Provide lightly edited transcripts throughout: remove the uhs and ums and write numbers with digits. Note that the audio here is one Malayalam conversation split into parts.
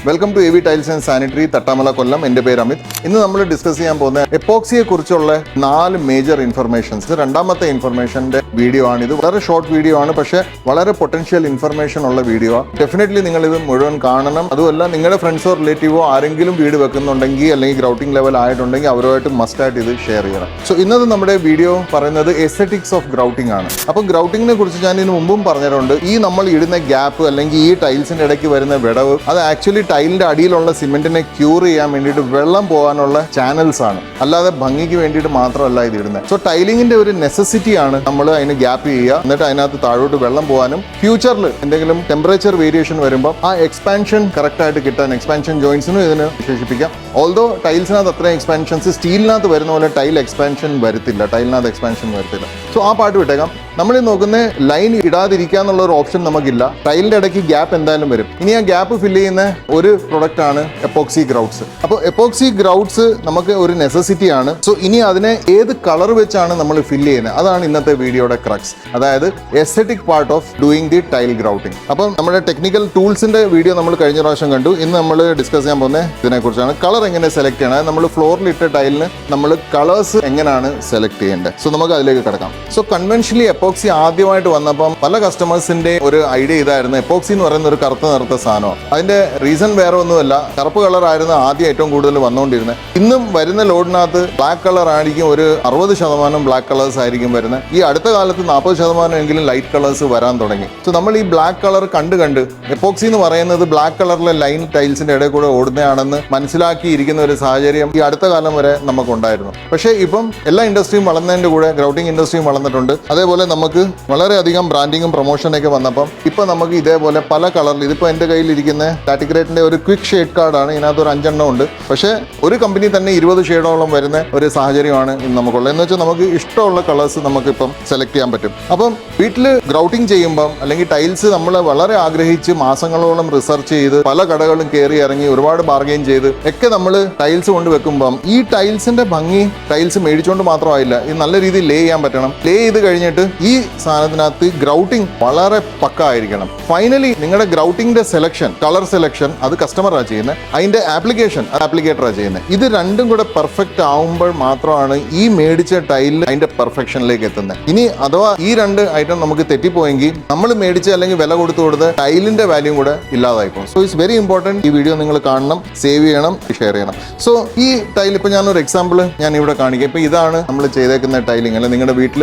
Welcome to AV tiles and sanitary Thattamala Kollam. എൻ്റെ പേര് അമിത്. ഇന്ന് നമ്മൾ ഡിസ്കസ് ചെയ്യാൻ പോകുന്ന എപ്പോക്സിയെ കുറിച്ചുള്ള 4 മേജർ ഇൻഫർമേഷൻസ്. രണ്ടാമത്തെ ഇൻഫർമേഷൻ്റെ വീഡിയോ ആണ് ഇത്. വളരെ ഷോർട്ട് വീഡിയോ ആണ്, പക്ഷേ വളരെ പൊട്ടൻഷ്യൽ ഇൻഫർമേഷൻ ഉള്ള വീഡിയോ ആണ്. ഡെഫിനറ്റ്ലി നിങ്ങൾ ഇത് മുഴുവൻ കാണണം. അതുമല്ല, നിങ്ങളുടെ ഫ്രണ്ട്സോ റിലേറ്റീവോ ആരെങ്കിലും വീട് വെക്കുന്നുണ്ടെങ്കിൽ അല്ലെങ്കിൽ ഗ്രൗട്ടിംഗ് ലെവൽ ആയിട്ടുണ്ടെങ്കിൽ അവരുമായിട്ട് മസ്റ്റായിട്ട് ഇത് ഷെയർ ചെയ്യണം. സോ ഇന്നത്തെ നമ്മുടെ വീഡിയോ പറയുന്നത് എസ്തെറ്റിക്സ് ഓഫ് ഗ്രൗട്ടിംഗ് ആണ്. അപ്പോൾ ഗ്രൗട്ടിങ്ങിനെ കുറിച്ച് ഞാൻ ഇതിന് മുമ്പും പറഞ്ഞിട്ടുണ്ട്. ഈ നമ്മൾ ഇടുന്ന ഗ്യാപ്പ് അല്ലെങ്കിൽ ഈ ടൈൽസിൻ്റെ ഇടയ്ക്ക് വരുന്ന വിടവ്, അത് ആക്ച്വലി ടൈലിന്റെ അടിയിലുള്ള സിമെന്റിനെ ക്യൂർ ചെയ്യാൻ വേണ്ടിയിട്ട് വെള്ളം പോകാനുള്ള ചാനൽസ് ആണ്, അല്ലാതെ ഭംഗിക്ക് വേണ്ടിയിട്ട് മാത്രമല്ല ഇത് ഇടുന്നത്. സോ ടൈലിങ്ങിന്റെ ഒരു നെസസിറ്റി ആണ് നമ്മൾ അതിന് ഗ്യാപ്പ് ചെയ്യുക, എന്നിട്ട് അതിനകത്ത് താഴോട്ട് വെള്ളം പോകാനും ഫ്യൂച്ചറിൽ എന്തെങ്കിലും ടെമ്പറേച്ചർ വേരിയേഷൻ വരുമ്പോൾ ആ എക്സ്പാൻഷൻ കറക്റ്റ് ആയിട്ട് കിട്ടാൻ എക്സ്പാൻഷൻ ജോയിന്റ്സിനും ഇതിന് വിശേഷിപ്പിക്കാം. ഓൾദോ ടൈൽസിനകത്ത് അത്രയും എക്സ്പാൻഷൻസ് സ്റ്റീലിനകത്ത് വരുന്ന പോലെ ടൈൽ എക്സ്പാൻഷൻ വരത്തില്ല, ടൈലിനകത്ത് എക്സ്പാൻഷൻ വരത്തില്ല. സോ ആ പാട്ട് വിട്ടേക്കാം. നമ്മൾ നോക്കുന്ന ലൈൻ ഇടാതിരിക്കുക എന്നുള്ള ഒരു ഓപ്ഷൻ നമുക്കില്ല. ടൈലിന്റെ ഇടയ്ക്ക് ഗ്യാപ്പ് എന്തായാലും വരും. ഇനി ആ ഗ്യാപ്പ് ഫില്ല് ചെയ്യുന്ന ഒരു പ്രൊഡക്റ്റ് ആണ് എപ്പോക്സി ഗ്രൗട്ട്സ്. അപ്പോൾ എപ്പോക്സി ഗ്രൗട്ട്സ് നമുക്ക് ഒരു നെസസിറ്റി ആണ്. സോ ഇനി അതിനെ ഏത് കളർ വെച്ചാണ് നമ്മൾ ഫില്ല് ചെയ്യുന്നത്, അതാണ് ഇന്നത്തെ വീഡിയോയുടെ ക്രക്സ്. അതായത് aesthetic part of doing the tile grouting. അപ്പം നമ്മുടെ ടെക്നിക്കൽ ടൂൾസിന്റെ വീഡിയോ നമ്മൾ കഴിഞ്ഞ പ്രാവശ്യം കണ്ടു. ഇന്ന് നമ്മൾ ഡിസ്കസ് ചെയ്യാൻ പോകുന്നത് ഇതിനെക്കുറിച്ചാണ്. കളർ എങ്ങനെ സെലക്ട് ചെയ്യണം, നമ്മൾ ഫ്ലോറിലിട്ട ടൈലിന് നമ്മൾ കളേഴ്സ് എങ്ങനെയാണ് സെലക്ട് ചെയ്യേണ്ടത്. സോ നമുക്ക് അതിലേക്ക് കിടക്കാം. സോ കൺവെൻഷനലി എപ്പോക്സി ആദ്യമായിട്ട് വന്നപ്പം പല കസ്റ്റമേഴ്സിന്റെ ഒരു ഐഡിയ ഇതായിരുന്നു, എപ്പോക്സി എന്ന് പറയുന്ന ഒരു കറുത്ത നിറത്ത സാധനമാണ്. അതിന്റെ റീസൺ വേറെ ഒന്നുമല്ല, കറുപ്പ് കളർ ആയിരുന്നു ആദ്യം ഏറ്റവും കൂടുതൽ വന്നുകൊണ്ടിരുന്നത്. ഇന്നും വരുന്ന ലോഡിനകത്ത് ബ്ലാക്ക് കളർ ആയിരിക്കും, ഒരു 60% ബ്ലാക്ക് കളേഴ്സ് ആയിരിക്കും വരുന്നത്. ഈ അടുത്ത കാലത്ത് 40% എങ്കിലും ലൈറ്റ് കളേഴ്സ് വരാൻ തുടങ്ങി. സോ നമ്മൾ ഈ ബ്ലാക്ക് കളർ കണ്ട് എപ്പോക്സി എന്ന് പറയുന്നത് ബ്ലാക്ക് കളറിലെ ലൈൻ ടൈൽസിന്റെ ഇടയിൽ കൂടെ ഓടുന്നതാണെന്ന് മനസ്സിലാക്കിയിരിക്കുന്ന ഒരു സാഹചര്യം ഈ അടുത്ത കാലം വരെ നമുക്കുണ്ടായിരുന്നു. പക്ഷേ ഇപ്പം എല്ലാ ഇൻഡസ്ട്രിയും വളർന്നതിന്റെ കൂടെ ഗ്രൗട്ടിംഗ് ഇൻഡസ്ട്രിയും വളർന്നിട്ടുണ്ട്. അതേപോലെ നമുക്ക് വളരെയധികം ബ്രാൻഡിങ്ങും പ്രൊമോഷനൊക്കെ വന്നപ്പം ഇപ്പം നമുക്ക് ഇതേപോലെ പല കളറിൽ, ഇതിപ്പോൾ എൻ്റെ കയ്യിലിരിക്കുന്ന ലാറ്റിഗ്രേറ്റിൻ്റെ ഒരു ക്വിക്ക് ഷെയ്ഡ് കാർഡാണ്. ഇതിനകത്ത് ഒരു 5 എണ്ണം ഉണ്ട്. പക്ഷേ ഒരു കമ്പനി തന്നെ 20 ഷെയ്ഡോളം വരുന്ന ഒരു സാഹചര്യമാണ് ഇന്ന് നമുക്കുള്ളത്. എന്ന് വെച്ചാൽ നമുക്ക് ഇഷ്ടമുള്ള കളേഴ്സ് നമുക്കിപ്പം സെലക്ട് ചെയ്യാൻ പറ്റും. അപ്പം വീട്ടിൽ ഗ്രൗട്ടിംഗ് ചെയ്യുമ്പം അല്ലെങ്കിൽ ടൈൽസ് നമ്മൾ വളരെ ആഗ്രഹിച്ച് മാസങ്ങളോളം റിസർച്ച് ചെയ്ത് പല കടകളും കയറി ഇറങ്ങി ഒരുപാട് ബാർഗെയിൻ ചെയ്ത് ഒക്കെ നമ്മൾ ടൈൽസ് കൊണ്ട് വെക്കുമ്പം ഈ ടൈൽസിന്റെ ഭംഗി ടൈൽസ് മേടിച്ചുകൊണ്ട് മാത്രമായില്ല, ഇത് നല്ല രീതിയിൽ ലേ ചെയ്യാൻ പറ്റണം. ലേ ചെയ്ത് കഴിഞ്ഞിട്ട് ഈ സാധനത്തിനകത്ത് ഗ്രൗട്ടിംഗ് വളരെ പക്ക ആയിരിക്കണം. ഫൈനലി നിങ്ങളുടെ ഗ്രൗട്ടിംഗിന്റെ സെലക്ഷൻ, കളർ സെലക്ഷൻ അത് കസ്റ്റമറാണ് ചെയ്യുന്നത്, അതിന്റെ ആപ്ലിക്കേഷൻ ആപ്ലിക്കേറ്ററാണ് ചെയ്യുന്നത്. ഇത് രണ്ടും കൂടെ പെർഫെക്റ്റ് ആവുമ്പോൾ മാത്രമാണ് ഈ മേടിച്ച ടൈലിൽ അതിന്റെ പെർഫെക്ഷനിലേക്ക് എത്തുന്നത്. ഇനി അഥവാ ഈ 2 ഐറ്റം നമുക്ക് തെറ്റിപ്പോയെങ്കിൽ നമ്മൾ മേടിച്ച അല്ലെങ്കിൽ വില കൊടുത്ത് ടൈലിന്റെ വാല്യൂ കൂടെ ഇല്ലാതായി പോകും. So it's very important. ഈ വീഡിയോ നിങ്ങൾ കാണണം, സേവ് ചെയ്യണം, ഷെയർ ചെയ്യണം. സോ ഈ ടൈൽ ഇപ്പോൾ ഞാനൊരു എക്സാമ്പിൾ ഞാൻ ഇവിടെ കാണിക്കാം. ഇപ്പോൾ ഇതാണ് നമ്മൾ ചെയ്തേക്കുന്ന ടൈലിംഗ്. അല്ലെങ്കിൽ നിങ്ങളുടെ വീട്ടിൽ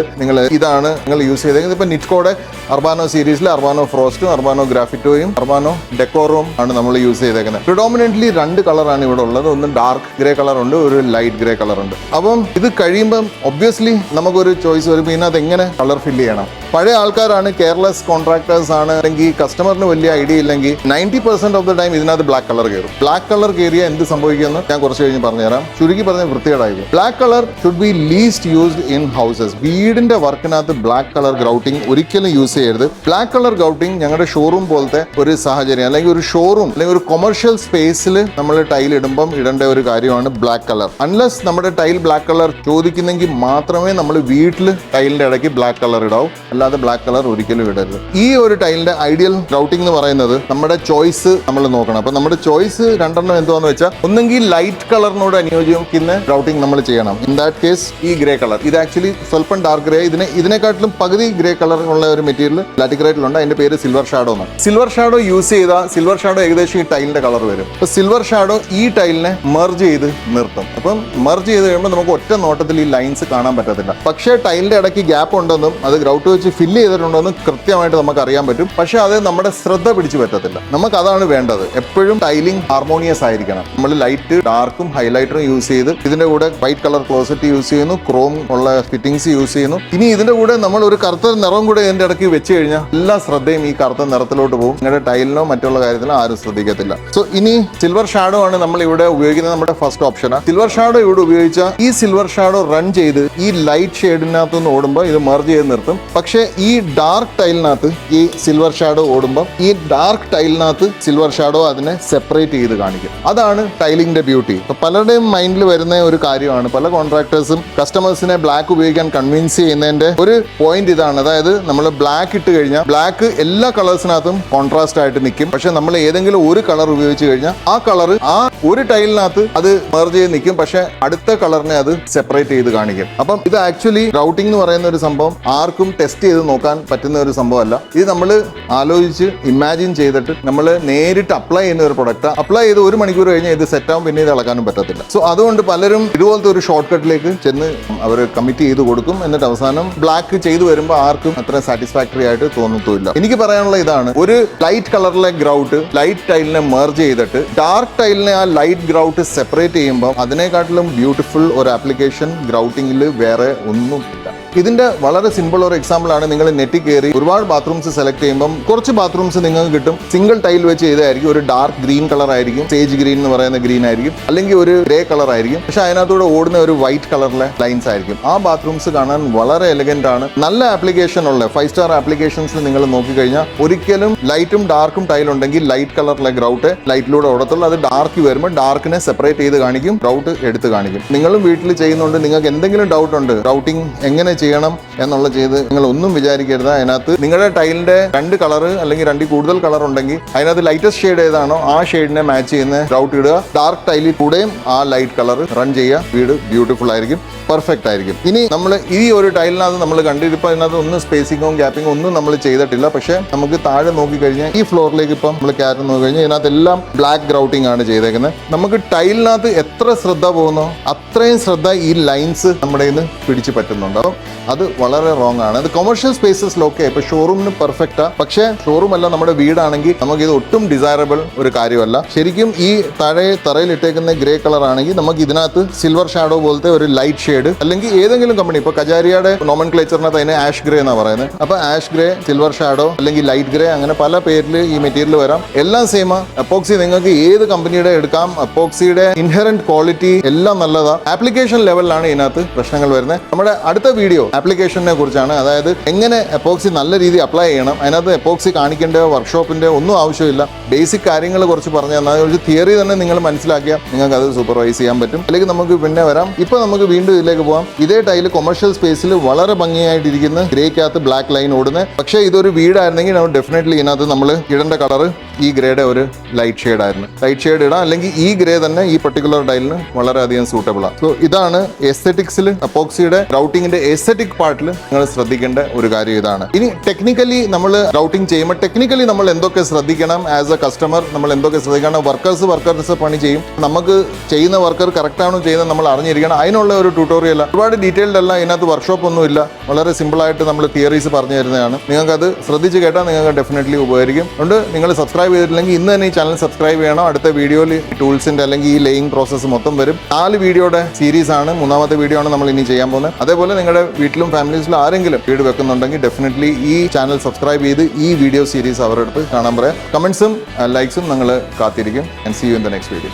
ഇതാണ് നിങ്ങൾ യൂസ് ചെയ്തേക്കുന്നത്. ഇപ്പോൾ നിറ്റ്കോയുടെ അർബാനോ സീരീസിൽ അർബാനോ ഫ്രോസ്റ്റും അർബാനോ ഗ്രാഫിറ്റോയും അർബാനോ ഡെക്കോറും ആണ് നമ്മൾ യൂസ് ചെയ്തേക്കുന്നത്. പ്രിഡോമിനൻ്റ്ലി 2 കളറാണ് ഇവിടെ ഉള്ളത്. ഒന്ന് ഡാർക്ക് ഗ്രേ കളർ ഉണ്ട്, ഒരു ലൈറ്റ് ഗ്രേ കളർ ഉണ്ട്. അപ്പം ഇത് കഴിയുമ്പം ഒബ്വിയസ്ലി നമുക്കൊരു ചോയ്സ് വരും, ഇതിനകത്ത് എങ്ങനെ കളർ ഫില്ല് ചെയ്യണം. പഴയ ആൾക്കാരാണ്, കെയർലെസ് കോൺട്രാക്ടേഴ്സ് ആണ്, അല്ലെങ്കിൽ കസ്റ്റമറിന് വലിയ ഐഡിയ ഇല്ലെങ്കിൽ 90% ഓഫ് ദ ടൈം ഇതിനകത്ത് ബ്ലാക്ക് കളർ കയറും. ബ്ലാക്ക് കളർ കയറിയാൽ എന്ത് സംഭവിക്കുമെന്ന് ഞാൻ കുറച്ച് കഴിഞ്ഞ് പറഞ്ഞുതരാം. ചുരുക്കി പറഞ്ഞ വൃത്തികേടായി. Black colour should be least used in houses. വീടിന്റെ വർക്കിനകത്ത് ബ്ലാക്ക് കളർ ഗ്രൗട്ടിംഗ് ഒരിക്കലും യൂസ് ചെയ്യരുത്. ബ്ലാക്ക് കളർ ഗ്രൗട്ടിംഗ് ഞങ്ങളുടെ ഷോറൂം പോലത്തെ ഒരു സാഹചര്യം, അല്ലെങ്കിൽ ഒരു ഷോറൂം അല്ലെങ്കിൽ ഒരു കൊമേഴ്ഷ്യൽ സ്പേസിൽ നമ്മൾ ടൈൽ ഇടുമ്പം ഇടേണ്ട ഒരു കാര്യമാണ് ബ്ലാക്ക് കളർ. അൺലെസ് നമ്മുടെ ടൈൽ ബ്ലാക്ക് കളർ ചോദിക്കുന്നെങ്കിൽ മാത്രമേ നമ്മൾ വീട്ടിൽ ടൈലിന്റെ ഇടയ്ക്ക് ബ്ലാക്ക് കളർ ഇടാവൂ, അല്ലാതെ ബ്ലാക്ക് കളർ ഒരിക്കലും ഇടരുത്. ഈ ഒരു ടൈലിന്റെ ഐഡിയൽ ഗ്രൗട്ടിംഗ് എന്ന് പറയുന്നത് നമ്മുടെ ചോയ്സ് നമ്മൾ നോക്കണം. അപ്പൊ നമ്മുടെ ചോയ്സ് 2 എണ്ണം എന്താന്ന് വെച്ചാൽ, ഒന്നെങ്കിൽ ലൈറ്റ് കളറിനോട് അനുയോജ്യമാക്കുന്ന ഗ്രൗട്ടിംഗ് നമ്മൾ ചെയ്യണം. ഇൻ ദാറ്റ് കേസ് ഈ ഗ്രേ കളർ, ഇത് ആക്ച്വലി സ്വല്പം ഡാർക്ക് ഗ്രേ, ഇതിനെക്കാട്ടിലും പകുതി ഗ്രേ കളർ ഉള്ള ഒരു മെറ്റീരിയൽ ലാറ്റിഗ്രേറ്റിലുണ്ട്. അതിന്റെ പേര് സിൽവർ ഷാഡോ എന്നാണ്. സിൽവർ ഷാഡോ യൂസ് ചെയ്താൽ സിൽവർ ഷാഡോ ഏകദേശം ഈ ടൈലിന്റെ കളർ വരും. അപ്പൊ സിൽവർ ഷാഡോ ഈ ടൈലിനെ മെർജ് ചെയ്ത് നിർത്തും. അപ്പം മെർജ് ചെയ്ത് കഴിയുമ്പോൾ നമുക്ക് ഒറ്റ നോട്ടത്തിൽ ഈ ലൈൻസ് കാണാൻ പറ്റത്തില്ല. പക്ഷേ ടൈലിന്റെ ഇടയ്ക്ക് ഗ്യാപ്പ് ഉണ്ടെന്നും അത് ഗ്രൗട്ട് വെച്ച് ഫില്ല് ചെയ്തിട്ടുണ്ടെന്നും കൃത്യമായിട്ട് നമുക്ക് അറിയാൻ പറ്റും. പക്ഷേ അത് നമ്മുടെ ശ്രദ്ധ പിടിച്ചു പറ്റത്തില്ല. നമുക്ക് അതാണ് വേണ്ടത്. എപ്പോഴും ടൈലിംഗ് ഹാർമോണിയസ് ആയിരിക്കണം. നമ്മൾ ലൈറ്റ് ഡാർക്കും ഹൈലൈറ്ററും യൂസ് ചെയ്ത് ഇതിന്റെ കൂടെ വൈറ്റ് കളർ ക്ലോസറ്റ് യൂസ് ചെയ്യുന്നു, ക്രോം ഉള്ള ഫിറ്റിംഗ്സ് യൂസ് ചെയ്യുന്നു. ഇനി ഇതിന്റെ കൂടെ നമ്മൾ ഒരു കറുത്ത നിറം കൂടെ ഇതിന്റെ ഇടയ്ക്ക് വെച്ച് കഴിഞ്ഞാൽ എല്ലാ ശ്രദ്ധയും ഈ കറുത്ത നിറത്തിലോട്ട് പോകും. നിങ്ങളുടെ ടൈലിനോ മറ്റുള്ള കാര്യത്തിലോ ആരും ശ്രദ്ധിക്കത്തില്ല. സോ ഇനി സിൽവർ ഷാഡോ ആണ് നമ്മൾ ഇവിടെ ഉപയോഗിക്കുന്നത്. നമ്മുടെ ഫസ്റ്റ് ഓപ്ഷനാണ് സിൽവർ ഷാഡോ. ഇവിടെ ഉപയോഗിച്ച ഈ സിൽവർ ഷാഡോ റൺ ചെയ്ത് ഈ ലൈറ്റ് ഷെയ്ഡിനകത്തുനിന്ന് ഓടുമ്പോൾ ഇത് മെർജ് ചെയ്ത് നിർത്തും. പക്ഷേ പക്ഷേ ഈ ഡാർക്ക് ടൈലിനകത്ത് ഈ സിൽവർ ഷാഡോ ഓടുമ്പോൾ ഈ ഡാർക്ക് ടൈലിനകത്ത് സിൽവർ ഷാഡോ അതിനെ സെപ്പറേറ്റ് ചെയ്ത് കാണിക്കും. അതാണ് ടൈലിംഗിന്റെ ബ്യൂട്ടി. ഇപ്പൊ പലരുടെയും മൈൻഡിൽ വരുന്ന ഒരു കാര്യമാണ്, പല കോൺട്രാക്ടേഴ്സും കസ്റ്റമേഴ്സിനെ ബ്ലാക്ക് ഉപയോഗിക്കാൻ കൺവിൻസ് ചെയ്യുന്നതിന്റെ ഒരു പോയിന്റ് ഇതാണ്. അതായത് നമ്മൾ ബ്ലാക്ക് ഇട്ട് കഴിഞ്ഞാൽ ബ്ലാക്ക് എല്ലാ കളേഴ്സിനകത്തും കോൺട്രാസ്റ്റ് ആയിട്ട് നിൽക്കും. പക്ഷെ നമ്മൾ ഏതെങ്കിലും ഒരു കളർ ഉപയോഗിച്ച് കഴിഞ്ഞാൽ ആ കളർ ആ ഒരു ടൈലിനകത്ത് അത് മെർജ് ചെയ്ത് നിൽക്കും, പക്ഷെ അടുത്ത കളറിനെ അത് സെപ്പറേറ്റ് ചെയ്ത് കാണിക്കും. അപ്പം ഇത് ആക്ച്വലി റൗട്ടിംഗ് എന്ന് പറയുന്ന ഒരു സംഭവം ആർക്കും ടെസ്റ്റ് ചെയ്ത് നോക്കാൻ പറ്റുന്ന ഒരു സംഭവമല്ല. ഇത് നമ്മൾ ആലോചിച്ച് ഇമാജിൻ ചെയ്തിട്ട് നമ്മൾ നേരിട്ട് അപ്ലൈ ചെയ്യുന്ന ഒരു പ്രൊഡക്റ്റ്. അപ്ലൈ ചെയ്ത് 1 മണിക്കൂർ കഴിഞ്ഞാൽ ഇത് സെറ്റ് ആവും, പിന്നെ ഇത് ഇളക്കാനും പറ്റത്തില്ല. സോ അതുകൊണ്ട് പലരും ഇതുപോലത്തെ ഒരു ഷോർട്ട് കട്ടിലേക്ക് ചെന്ന് അവർ കമ്മിറ്റ് ചെയ്ത് കൊടുക്കും. എന്നിട്ട് അവസാനം ബ്ലാക്ക് ചെയ്ത് വരുമ്പോൾ ആർക്കും അത്ര സാറ്റിസ്ഫാക്ടറി ആയിട്ട് തോന്നത്തില്ല. എനിക്ക് പറയാനുള്ള ഇതാണ്, ഒരു ലൈറ്റ് കളറിലെ ഗ്രൗട്ട് ലൈറ്റ് ടൈലിനെ മെർജ് ചെയ്തിട്ട് ഡാർക്ക് ടൈലിനെ ആ ലൈറ്റ് ഗ്രൗട്ട് സെപ്പറേറ്റ് ചെയ്യുമ്പോൾ അതിനെക്കാട്ടിലും ബ്യൂട്ടിഫുൾ ഒരു ആപ്ലിക്കേഷൻ ഗ്രൗട്ടിങ്ങിൽ വേറെ ഒന്നും ഇല്ല. ഇതിന്റെ വളരെ സിമ്പിൾ ഒരു എക്സാമ്പിൾ ആണ്. നിങ്ങൾ നെറ്റിൽ കയറി ഒരുപാട് ബാത്റൂംസ് സെലക്ട് ചെയ്യുമ്പോൾ കുറച്ച് ബാത്റൂംസ് നിങ്ങൾക്ക് കിട്ടും സിംഗിൾ ടൈൽ വെച്ച് ചെയ്തായിരിക്കും. ഒരു ഡാർക്ക് ഗ്രീൻ കളർ ആയിരിക്കും, സേജ് ഗ്രീൻ എന്ന് പറയുന്ന ഗ്രീൻ ആയിരിക്കും, അല്ലെങ്കിൽ ഒരു ഗ്രേ കളർ ആയിരിക്കും. പക്ഷെ അതിനകത്തൂടെ ഓടുന്ന ഒരു വൈറ്റ് കളറിലെ ലൈൻസ് ആയിരിക്കും. ആ ബാത്റൂംസ് കാണാൻ വളരെ എലഗന്റ് ആണ്. നല്ല ആപ്ലിക്കേഷൻ ഉള്ള 5 സ്റ്റാർ ആപ്ലിക്കേഷൻസ് നിങ്ങൾ നോക്കിക്കഴിഞ്ഞാൽ ഒരിക്കലും ലൈറ്റും ഡാർക്കും ടൈൽ ഉണ്ടെങ്കിൽ ലൈറ്റ് കളറിലെ ഗ്രൗട്ട് ലൈറ്റിലൂടെ ഓടത്തുള്ളൂ. അത് ഡാർക്ക് വരുമ്പോൾ ഡാർക്കിനെ സെപ്പറേറ്റ് ചെയ്ത് കാണിക്കും, ഗ്രൗട്ട് എടുത്ത് കാണിക്കും. നിങ്ങളും വീട്ടിൽ ചെയ്യുന്നുണ്ട്, നിങ്ങൾക്ക് എന്തെങ്കിലും ഡൗട്ട് ഉണ്ട് റൗട്ടിംഗ് എങ്ങനെ ചെയ്യണം എന്നുള്ള ചെയ്ത് നിങ്ങൾ ഒന്നും വിചാരിക്കരുത്. അതിനകത്ത് നിങ്ങളുടെ ടൈലിന്റെ 2 കളർ അല്ലെങ്കിൽ 2 കൂടുതൽ കളർ ഉണ്ടെങ്കിൽ അതിനകത്ത് ലൈറ്റസ്റ്റ് ഷെയ്ഡ് ഏതാണോ ആ ഷെയ്ഡിനെ മാച്ച് ചെയ്യുന്ന റൗട്ട് ഇടുക. ഡാർക്ക് ടൈലിൽ കൂടെയും ആ ലൈറ്റ് കളർ റൺ ചെയ്യുക. വീട് ബ്യൂട്ടിഫുൾ ആയിരിക്കും, പെർഫെക്റ്റ് ആയിരിക്കും. ഇനി നമ്മൾ ഈ ഒരു ടൈലിനകത്ത് നമ്മൾ കണ്ടിരിപ്പോൾ അതിനകത്ത് ഒന്നും സ്പേസിങ്ങും ഗ്യാപ്പിങ്ങും ഒന്നും നമ്മൾ ചെയ്തിട്ടില്ല. പക്ഷേ നമുക്ക് താഴെ നോക്കിക്കഴിഞ്ഞാൽ ഈ ഫ്ലോറിലേക്ക് ഇപ്പം നമ്മൾ കയറി നോക്കിക്കഴിഞ്ഞാൽ ഇതിനകത്ത് എല്ലാം ബ്ലാക്ക് ഗ്രൗട്ടിംഗ് ആണ് ചെയ്തേക്കുന്നത്. നമുക്ക് ടൈലിനകത്ത് എത്ര ശ്രദ്ധ പോകുന്നോ അത്രയും ശ്രദ്ധ ഈ ലൈൻസ് നമ്മുടെ നിന്ന് പിടിച്ചു പറ്റുന്നുണ്ട്. അപ്പം അത് വളരെ റോങ് ആണ്. അത് കൊമേഴ്ഷ്യൽ സ്പേസസിലൊക്കെ ഇപ്പൊ ഷോറൂമിന് പെർഫെക്റ്റാ, പക്ഷേ ഷോറൂം അല്ല നമ്മുടെ വീടാണെങ്കിൽ നമുക്ക് ഇത് ഒട്ടും ഡിസൈറബിൾ ഒരു കാര്യമല്ല. ശരിക്കും ഈ താഴെ തറയിൽ ഇട്ടേക്കുന്ന ഗ്രേ കളർ ആണെങ്കിൽ നമുക്ക് ഇതിനകത്ത് സിൽവർ ഷാഡോ പോലത്തെ ഒരു ലൈറ്റ് ഷെയ്ഡ് അല്ലെങ്കിൽ ഏതെങ്കിലും കമ്പനി ഇപ്പൊ കജാരിയുടെ നോമൻ ക്ലേച്ചറിനകത്ത് അതിനെ ആഷ് ഗ്രേ എന്നാണ് പറയുന്നത്. അപ്പൊ ആഷ് ഗ്രേ, സിൽവർ ഷാഡോ അല്ലെങ്കിൽ ലൈറ്റ് ഗ്രേ അങ്ങനെ പല പേരിൽ ഈ മെറ്റീരിയൽ വരാം. എല്ലാം സെയിമാ. എപ്പോക്സി നിങ്ങൾക്ക് ഏത് കമ്പനിയുടെ എടുക്കാം. എപ്പോക്സിയുടെ ഇൻഹെറന്റ് ക്വാളിറ്റി എല്ലാം നല്ലതാണ്. ആപ്ലിക്കേഷൻ ലെവലിലാണ് ഇതിനകത്ത് പ്രശ്നങ്ങൾ വരുന്നത്. നമ്മുടെ അടുത്ത വീഡിയോ ആപ്ലിക്കേഷനെ കുറിച്ചാണ്. അതായത് എങ്ങനെ എപ്പോക്സി നല്ല രീതിയിൽ അപ്ലൈ ചെയ്യണം. അതിനകത്ത് എപ്പോക്സി കാണിക്കേണ്ട വർക്ക്ഷോപ്പിന്റെ ഒന്നും ആവശ്യമില്ല. ബേസിക് കാര്യങ്ങൾ കുറച്ച് പറഞ്ഞു തന്നാൽ ഒരു തിയറി തന്നെ നിങ്ങൾ മനസ്സിലാക്കിയാൽ നിങ്ങൾക്ക് അത് സൂപ്പർവൈസ് ചെയ്യാൻ പറ്റും. അല്ലെങ്കിൽ നമുക്ക് പിന്നെ വരാം. ഇപ്പൊ നമുക്ക് വീണ്ടും ഇതിലേക്ക് പോകാം. ഇതേ ടൈല് കൊമേഴ്ഷ്യൽ സ്പേസിൽ വളരെ ഭംഗിയായിട്ടിരിക്കുന്ന ഗ്രേക്കകത്ത് ബ്ലാക്ക് ലൈൻ ഓടുന്നത്. പക്ഷേ ഇതൊരു വീടായിരുന്നെങ്കിൽ നമ്മൾ ഡെഫിനറ്റ്ലി ഇതിനകത്ത് നമ്മൾ ഇടേണ്ട കളർ ഈ ഗ്രേയുടെ ഒരു ലൈറ്റ് ഷെയ്ഡ് ആയിരുന്നു. ലൈറ്റ് ഷെയ്ഡ് ഇടാം, അല്ലെങ്കിൽ ഈ ഗ്രേ തന്നെ ഈ പർട്ടിക്കുലർ ടൈലിന് വളരെയധികം സൂട്ടബിൾ ആണ്. സോ ഇതാണ് എസ്തെറ്റിക്സിൽ എപ്പോക്സിയുടെ റൗട്ടിങ്ങിന്റെ എസ്തെറ്റിക് പാർട്ടിൽ നിങ്ങൾ ശ്രദ്ധിക്കേണ്ട ഒരു കാര്യം ഇതാണ്. ഇനി ടെക്നിക്കലി നമ്മൾ റൗട്ടിംഗ് ചെയ്യുമ്പോൾ ടെക്നിക്കലി നമ്മൾ എന്തൊക്കെ ശ്രദ്ധിക്കണം, ആസ് എ കസ്റ്റമർ നമ്മൾ എന്തൊക്കെ ശ്രദ്ധിക്കണം. വർക്കേഴ്സ് പണി ചെയ്യും. നമുക്ക് ചെയ്യുന്ന വർക്കർ കറക്റ്റ് ആണോ ചെയ്യുന്നത് നമ്മൾ അറിഞ്ഞിരിക്കണം. അതിനുള്ള ഒരു ട്യൂട്ടോറിയൽ ഒരുപാട് ഡീറ്റെയിൽഡ് അല്ല. ഇതിനകത്ത് വർക്ക്ഷോപ്പ് ഒന്നും ഇല്ല. വളരെ സിമ്പിൾ ആയിട്ട് നമ്മൾ തിയറീസ് പറഞ്ഞു തരുന്നതാണ്. നിങ്ങൾക്ക് അത് ശ്രദ്ധിച്ച് കേട്ടാൽ നിങ്ങൾക്ക് ഡെഫിനറ്റ്ലി ഉപകരിക്കും. അതുകൊണ്ട് നിങ്ങൾ സബ്സ്ക്രൈബ് ചെയ്തിട്ടില്ലെങ്കിൽ ഇന്ന് തന്നെ ഈ ചാനൽ സബ്സ്ക്രൈബ് ചെയ്യണം. അടുത്ത വീഡിയോയിൽ ടൂൾസിന്റെ അല്ലെങ്കിൽ ഈ ലേയിങ് പ്രോസസ്സ് മൊത്തം വരും. 4 വീഡിയോയുടെ സീരീസ് ആണ്. 3ാമത്തെ വീഡിയോ ആണ് നമ്മൾ ഇനി ചെയ്യാൻ പോകുന്നത്. അതേപോലെ നിങ്ങളുടെ വീട്ടിലും ഫാമിലീസിലും ആരെങ്കിലും വീട് വെക്കുന്നുണ്ടെങ്കിൽ ഡെഫിനറ്റ്ലി ഈ ചാനൽ സബ്സ്ക്രൈബ് ചെയ്ത് ഈ വീഡിയോ സീരീസ് അവരുടെ അടുത്ത് കാണാൻ പറയാം. കമന്റ്സും ലൈക്സും നിങ്ങൾ കാത്തിരിക്കും. And see you in the next video.